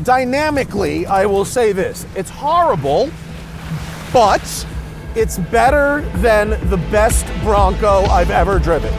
dynamically, I will say this. It's horrible, but it's better than the best Bronco I've ever driven.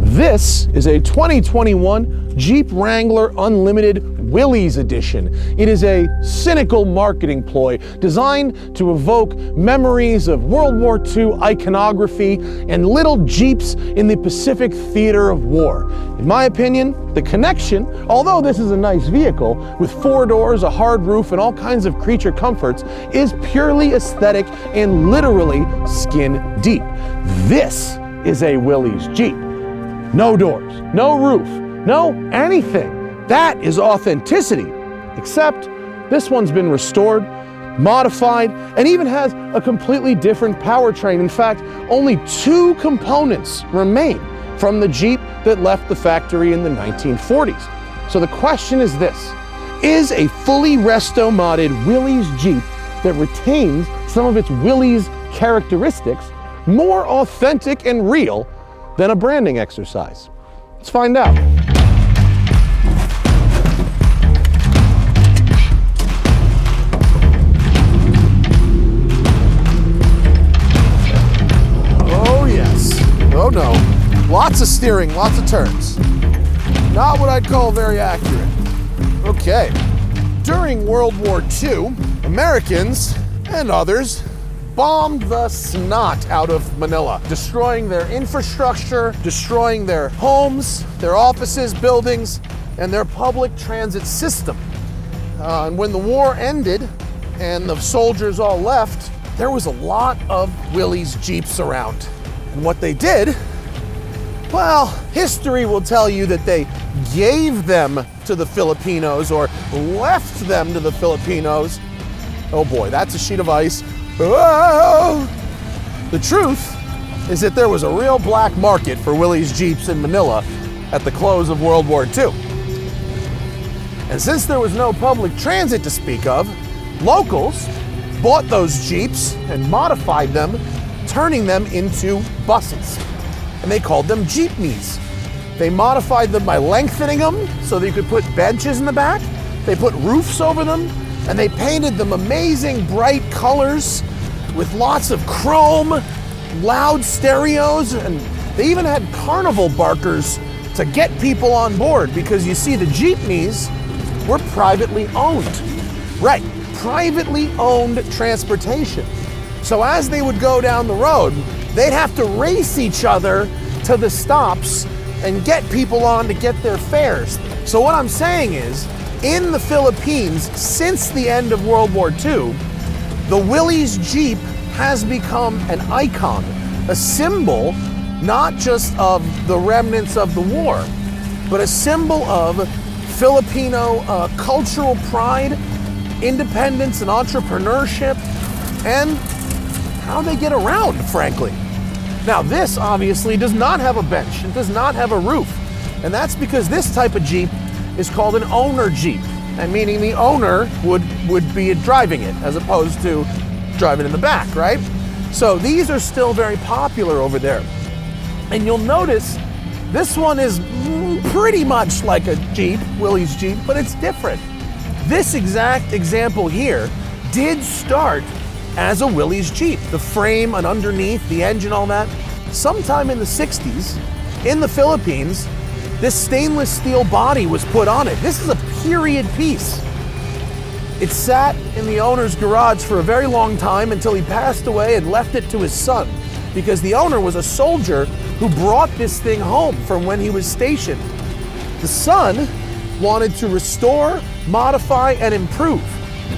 This is a 2021 Jeep Wrangler Unlimited Willys Edition. It is a cynical marketing ploy designed to evoke memories of World War II iconography and little Jeeps in the Pacific theater of war. In my opinion, the connection, although this is a nice vehicle with 4 doors, a hard roof, and all kinds of creature comforts, is purely aesthetic and literally skin deep. This is a Willys Jeep. No doors, no roof, no anything. That is authenticity. Except this one's been restored, modified, and even has a completely different powertrain. In fact, only 2 components remain from the Jeep that left the factory in the 1940s. So the question is this: is a fully resto-modded Willys Jeep that retains some of its Willys characteristics more authentic and real than a branding exercise? Let's find out. Oh yes. Oh no. Lots of steering, lots of turns. Not what I'd call very accurate. Okay. During World War II, Americans and others bombed the snot out of Manila, destroying their infrastructure, destroying their homes, their offices, buildings, and their public transit system. And when the war ended and the soldiers all left, there was a lot of Willys Jeeps around. And what they did, well, history will tell you that they gave them to the Filipinos or left them to the Filipinos. Oh boy, that's a sheet of ice. Whoa! The truth is that there was a real black market for Willys Jeeps in Manila at the close of World War II. And since there was no public transit to speak of, locals bought those Jeeps and modified them, turning them into buses. And they called them Jeepneys. They modified them by lengthening them so that you could put benches in the back. They put roofs over them, and they painted them amazing bright colors with lots of chrome, loud stereos, and they even had carnival barkers to get people on board, because you see, the Jeepneys were privately owned. Right, privately owned transportation. So as they would go down the road, they'd have to race each other to the stops and get people on to get their fares. So what I'm saying is, in the Philippines, since the end of World War II, the Willys Jeep has become an icon, a symbol not just of the remnants of the war, but a symbol of Filipino cultural pride, independence and entrepreneurship, and how they get around, frankly. Now, this obviously does not have a bench. It does not have a roof. And that's because this type of Jeep is called an owner Jeep, and meaning the owner would be driving it as opposed to driving in the back, right? So these are still very popular over there. And you'll notice this one is pretty much like a Jeep, Willys Jeep, but it's different. This exact example here did start as a Willys Jeep. The frame and underneath, the engine, all that. Sometime in the 60s, in the Philippines, this stainless steel body was put on it. This is a period piece. It sat in the owner's garage for a very long time until he passed away and left it to his son, because the owner was a soldier who brought this thing home from when he was stationed. The son wanted to restore, modify, and improve.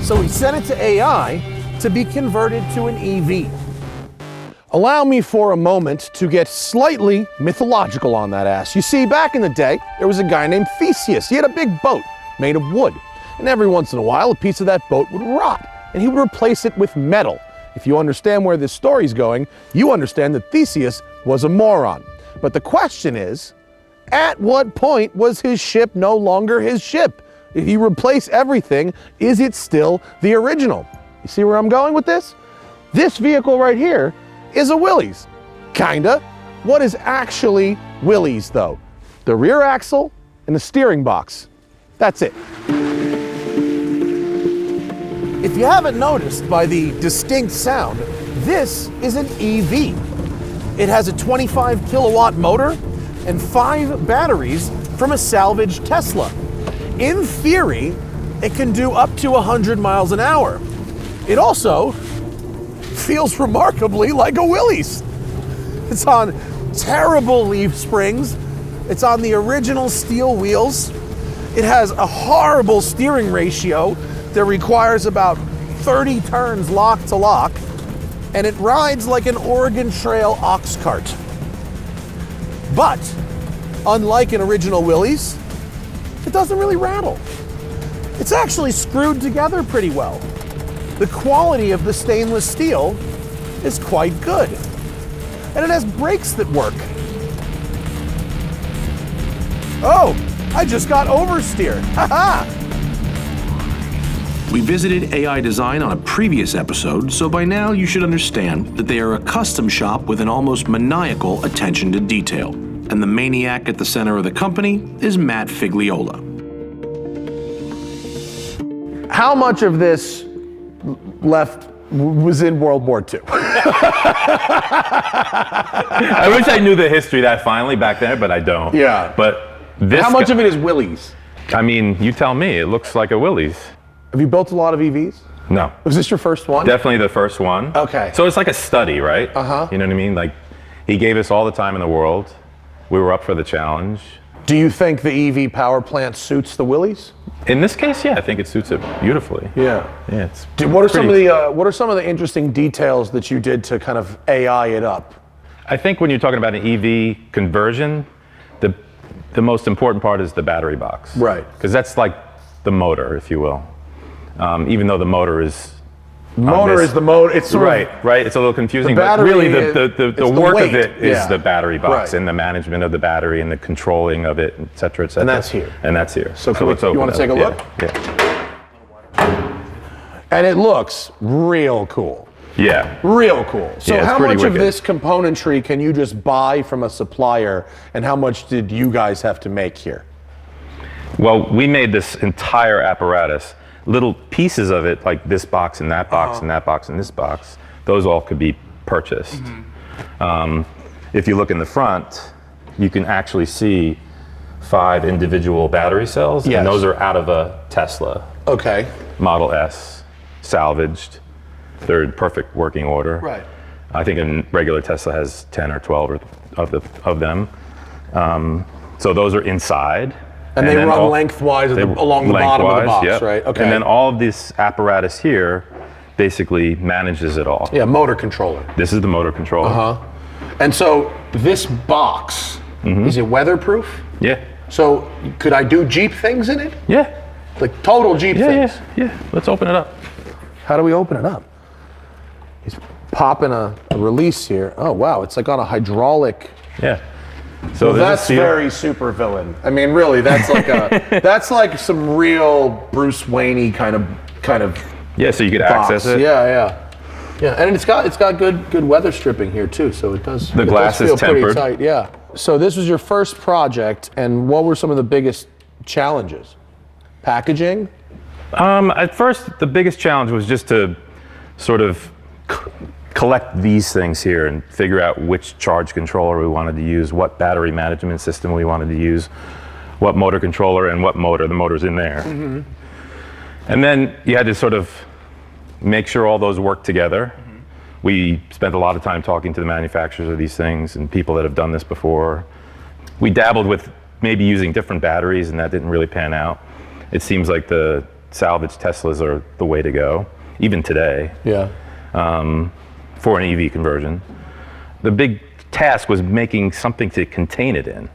So he sent it to AI to be converted to an EV. Allow me for a moment to get slightly mythological on that ass. You see, back in the day, there was a guy named Theseus. He had a big boat made of wood. And every once in a while, a piece of that boat would rot, and he would replace it with metal. If you understand where this story's going, you understand that Theseus was a moron. But the question is, at what point was his ship no longer his ship? If he replaced everything, is it still the original? You see where I'm going with this? This vehicle right here is a Willys. Kinda. What is actually Willys, though? The rear axle and the steering box. That's it. If you haven't noticed by the distinct sound, this is an EV. It has a 25 kilowatt motor and 5 batteries from a salvaged Tesla. In theory, it can do up to 100 miles an hour. It also feels remarkably like a Willys. It's on terrible leaf springs. It's on the original steel wheels. It has a horrible steering ratio that requires about 30 turns lock to lock, and it rides like an Oregon Trail ox cart. But, unlike an original Willys, it doesn't really rattle. It's actually screwed together pretty well. The quality of the stainless steel is quite good. And it has brakes that work. Oh, I just got oversteer. Haha! We visited AI Design on a previous episode, so by now you should understand that they are a custom shop with an almost maniacal attention to detail. And the maniac at the center of the company is Matt Figliola. How much of this left was in World War II? I wish I knew the history that finally back then, but I don't. Yeah. But this. How much of it is Willys? I mean, you tell me. It looks like a Willys. Have you built a lot of EVs? No. Was this your first one? Definitely the first one. Okay. So it's like a study, right? Uh-huh. You know what I mean? Like, he gave us all the time in the world. We were up for the challenge. Do you think the EV power plant suits the Willys? In this case, yeah, I think it suits it beautifully. Yeah. Yeah, it's What are some of the interesting details that you did to kind of AI it up? I think when you're talking about an EV conversion, the most important part is the battery box. Right. Because that's like the motor, if you will. Even though the motor is is the motor. It's sort right. of, right. It's a little confusing, the but battery really is- the it's work weight. of it is Yeah. the battery box Right. and the management of the battery and the controlling of it, et cetera, et cetera. And that's here. And that's here. So let's you open want to it take a up. look? Yeah. And it looks real cool. Yeah. Real cool. So Yeah, it's how pretty much of wicked. this componentry can you just buy from a supplier, and how much did you guys have to make here? Well, we made this entire apparatus. Little pieces of it, like this box and that box and that box and this box, those all could be purchased. If you look in the front, you can actually see 5 individual battery cells, Yes. and those are out of a Tesla Okay. Model S, salvaged. They're in perfect working order. Right. I think a regular Tesla has 10 or 12 of them. So those are inside. And they then run lengthwise along the bottom of the box, yep. right? Okay. And then all of this apparatus here basically manages it all. Yeah, motor controller. This is the motor controller. Uh-huh. And so this box, is it weatherproof? Yeah. So could I do Jeep things in it? Yeah. Like total Jeep things? Yeah. Let's open it up. How do we open it up? Popping a release here. Oh wow, it's like on a hydraulic. Yeah. So Well, there's a that's seal. very super villain. I mean, really, that's like that's like some real Bruce Wayne-y kind of Yeah, so you could box. access it. Yeah, and it's got good weather stripping here too, so it does. The glass does feel is tempered. pretty tight. Yeah. So this was your first project, and what were some of the biggest challenges? Packaging. At first, the biggest challenge was just to sort of collect these things here and figure out which charge controller we wanted to use, what battery management system we wanted to use, what motor controller and what motor. The motor's in there. And then you had to sort of make sure all those work together. We spent a lot of time talking to the manufacturers of these things and people that have done this before. We dabbled with maybe using different batteries, and that didn't really pan out. It seems like the salvage Teslas are the way to go, even today. Yeah. For an EV conversion. The big task was making something to contain it in.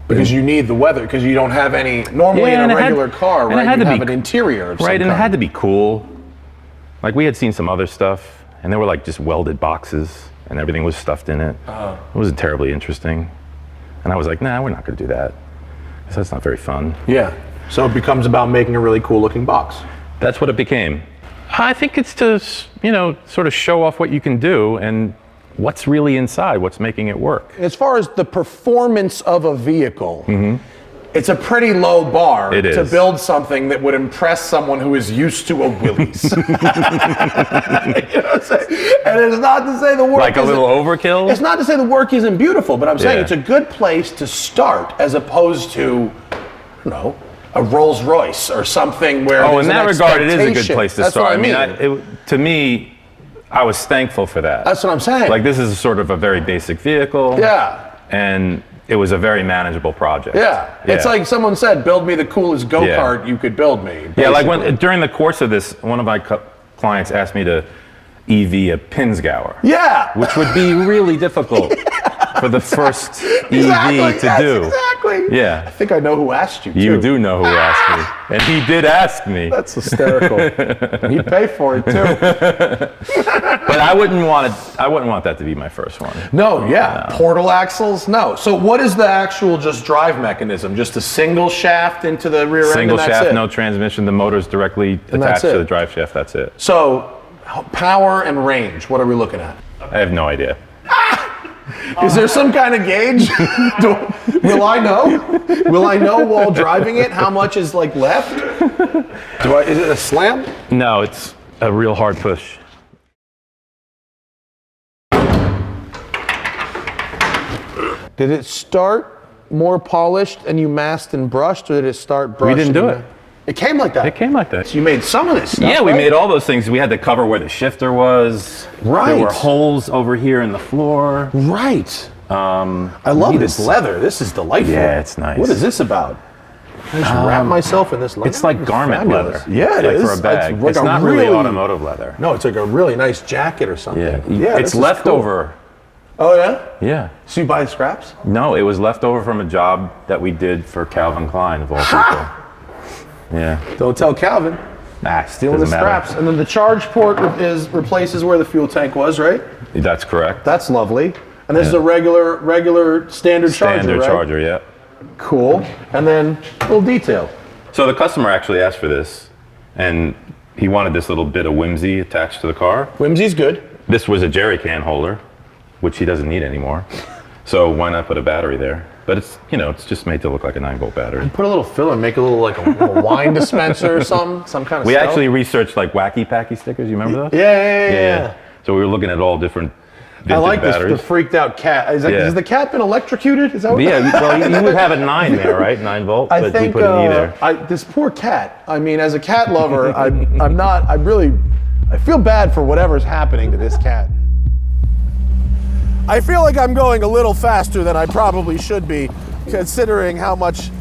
Because you need the weather, because you don't have any, normally Yeah, in and a it had- regular car, and it right, had you to have be an interior of some Right, and it kind. had to be cool. Like we had seen some other stuff, and they were like just welded boxes, and everything was stuffed in it. It wasn't terribly interesting. And I was like, nah, we're not gonna do that. So that's not very fun. Yeah, so it becomes about making a really cool looking box. That's what it became. I think it's to, sort of show off what you can do, and what's really inside, what's making it work. As far as the performance of a vehicle, it's a pretty low bar to build something that would impress someone who is used to a Willys. You know what I'm saying? And it's not to say the work like a little overkill? It's not to say the work isn't beautiful, but I'm saying it's a good place to start as opposed to, I don't know, a Rolls Royce or something where in that regard, it is a good place to That's start. What I mean. To me, I was thankful for that. That's what I'm saying. Like, this is sort of a very basic vehicle. Yeah. And it was a very manageable project. Yeah. It's like someone said, build me the coolest go-kart you could build me. Basically. Yeah, like during the course of this, one of my clients asked me to EV a Pinsgauer. Yeah. Which would be really difficult for the first EV to do. Exactly. Yeah. I think I know who asked you, too. You do know who asked me. And he did ask me. That's hysterical. He'd pay for it, too. But I wouldn't want that to be my first one. No, Portal axles? No. So what is the actual just drive mechanism? Just a single shaft into the rear end? Single shaft, no transmission. The motor's directly attached to the drive shaft. That's it. So power and range, what are we looking at? I have no idea. Is there some kind of gauge? Will I know? Will I know while driving it how much is like left? Is it a slam? No, it's a real hard push. Did it start more polished and you masked and brushed, or did it start brushed? We didn't do it. It came like that? It came like that. So you made some of this stuff, Yeah, we made all those things. We had to cover where the shifter was. Right. There were holes over here in the floor. Right. I love this leather. This is delightful. Yeah, it's nice. What is this about? I just wrap myself in this leather. It's like garment leather. Yeah, it like is. For a bag. It's It's not really automotive leather. No, it's like a really nice jacket or something. Yeah, it's leftover. Cool. Oh, yeah? Yeah. So you buy scraps? No, it was left over from a job that we did for Calvin Klein, of all people. Yeah. Don't tell Calvin. Stealing the scraps. And then the charge port replaces where the fuel tank was, right? That's correct. That's lovely. And this is a regular standard charger, Standard right? charger, yeah. Cool. And then a little detail. So the customer actually asked for this, and he wanted this little bit of whimsy attached to the car. Whimsy's good. This was a jerry can holder, which he doesn't need anymore. So why not put a battery there? But it's, it's just made to look like a 9-volt battery. Put a little filler, make a little like a little wine dispenser or something, some kind of We stuff. actually researched like wacky packy stickers. You remember those? Yeah. So we were looking at all different vintage I like batteries. the freaked out cat. Has the cat been electrocuted? Is that what well, you would have a 9 there, right? 9 volt, I but think we put an E there. this poor cat. I mean, as a cat lover, I feel bad for whatever's happening to this cat. I feel like I'm going a little faster than I probably should be, considering how much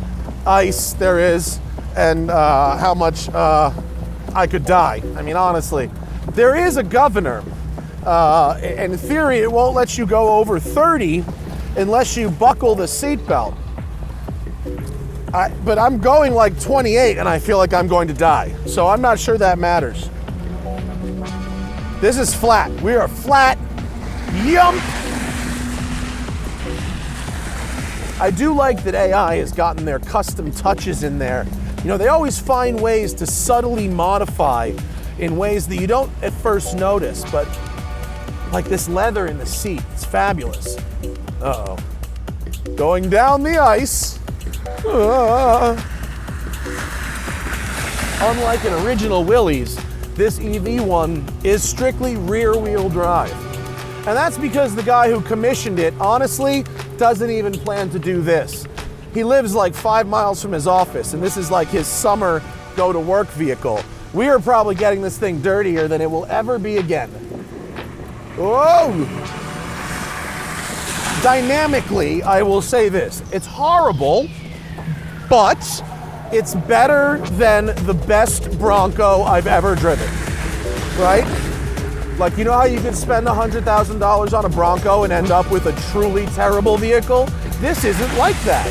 ice there is and how much I could die. I mean, honestly, there is a governor. In theory, it won't let you go over 30 unless you buckle the seatbelt. But I'm going like 28 and I feel like I'm going to die. So I'm not sure that matters. This is flat. We are flat. Yump! I do like that AI has gotten their custom touches in there. They always find ways to subtly modify in ways that you don't at first notice, but like this leather in the seat, it's fabulous. Uh-oh. Going down the ice. Unlike an original Willys, this EV one is strictly rear-wheel drive. And that's because the guy who commissioned it, honestly, doesn't even plan to do this. He lives like 5 miles from his office, and this is like his summer go-to-work vehicle. We are probably getting this thing dirtier than it will ever be again. Whoa! Dynamically, I will say this. It's horrible, but it's better than the best Bronco I've ever driven, right? Like, you know how you could spend $100,000 on a Bronco and end up with a truly terrible vehicle? This isn't like that.